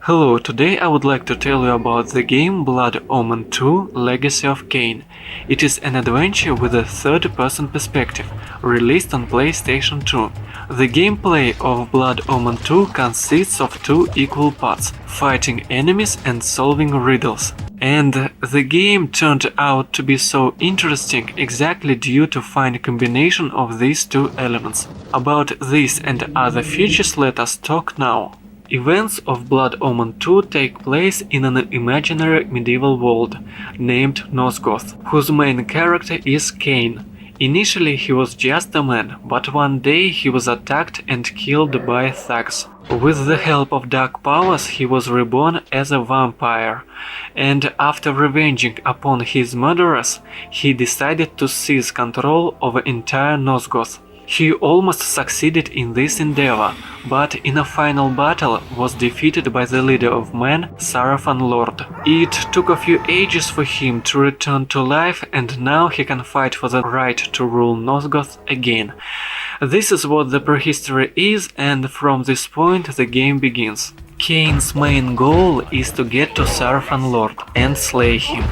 Hello, today I would like to tell you about the game Blood Omen 2 Legacy of Kain. It is an adventure with a third-person perspective, released on PlayStation 2. The gameplay of Blood Omen 2 consists of two equal parts, fighting enemies and solving riddles. And the game turned out to be so interesting exactly due to fine combination of these two elements. About this and other features let us talk now. Events of Blood Omen 2 take place in an imaginary medieval world named Nosgoth, whose main character is Kain. Initially he was just a man, but one day he was attacked and killed by thugs. With the help of dark powers he was reborn as a vampire, and after revenging upon his murderers, he decided to seize control over entire Nosgoth. He almost succeeded in this endeavor, but in a final battle was defeated by the leader of men, Sarafan Lord. It took a few ages for him to return to life, and now he can fight for the right to rule Nosgoth again. This is what the prehistory is, and from this point the game begins. Kain's main goal is to get to Sarafan Lord and slay him.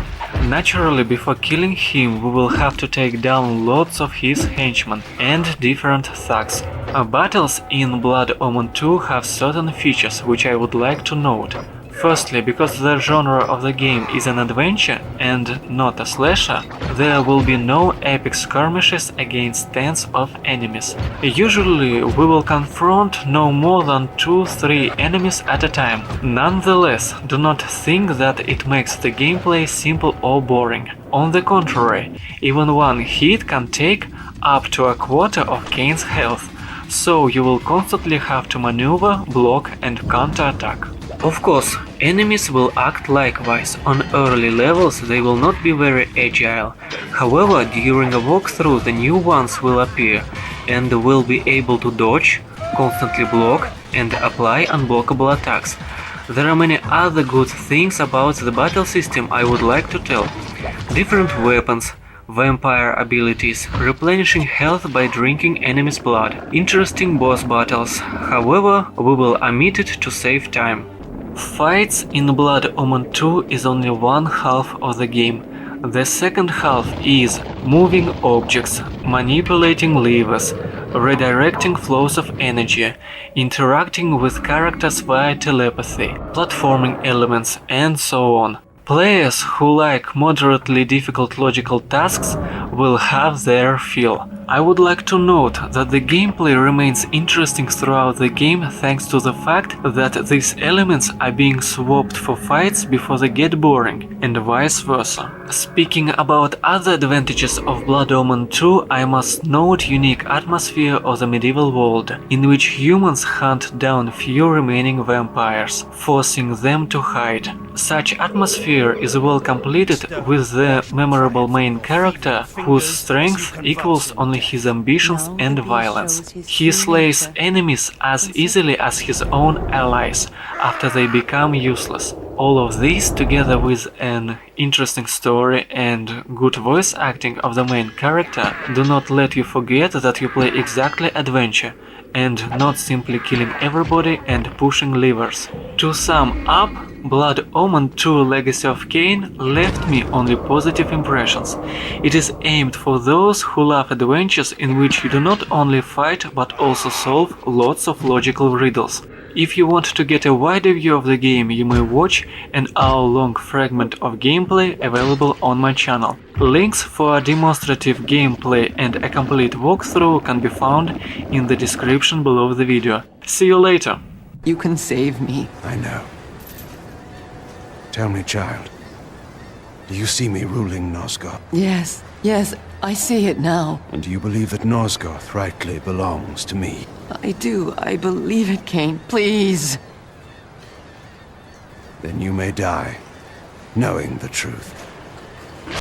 Naturally, before killing him, we will have to take down lots of his henchmen and different thugs. Battles in Blood Omen 2 have certain features which I would like to note. Firstly, because the genre of the game is an adventure and not a slasher, there will be no epic skirmishes against tens of enemies. Usually we will confront no more than 2-3 enemies at a time. Nonetheless, do not think that it makes the gameplay simple or boring. On the contrary, even one hit can take up to a quarter of Kain's health, so you will constantly have to maneuver, block and counterattack. Of course, enemies will act likewise. On early levels they will not be very agile. However, during a walkthrough the new ones will appear and will be able to dodge, constantly block and apply unblockable attacks. There are many other good things about the battle system I would like to tell. Different weapons, vampire abilities, replenishing health by drinking enemies' blood, interesting boss battles. However, we will omit it to save time. Fights in Blood Omen 2 is only one half of the game. The second half is moving objects, manipulating levers, redirecting flows of energy, interacting with characters via telepathy, platforming elements, and so on. Players who like moderately difficult logical tasks will have their fill. I would like to note that the gameplay remains interesting throughout the game thanks to the fact that these elements are being swapped for fights before they get boring, and vice versa. Speaking about other advantages of Blood Omen 2, I must note unique atmosphere of the medieval world, in which humans hunt down few remaining vampires, forcing them to hide. Such atmosphere is well completed with the memorable main character, whose strength equals only his ambitions and violence. He slays enemies as easily as his own allies after they become useless. All of this, together with an interesting story and good voice acting of the main character, do not let you forget that you play exactly adventure, and not simply killing everybody and pushing levers. To sum up, Blood Omen 2 Legacy of Kain left me only positive impressions. It is aimed for those who love adventures in which you do not only fight but also solve lots of logical riddles. If you want to get a wider view of the game, you may watch an hour-long fragment of gameplay available on my channel. Links for a demonstrative gameplay and a complete walkthrough can be found in the description below the video. See you later! You can save me. I know. Tell me, child, do you see me ruling Nosgoth? Yes, I see it now. And do you believe that Nosgoth rightly belongs to me? I do. I believe it, Kain. Please. Then you may die, knowing the truth.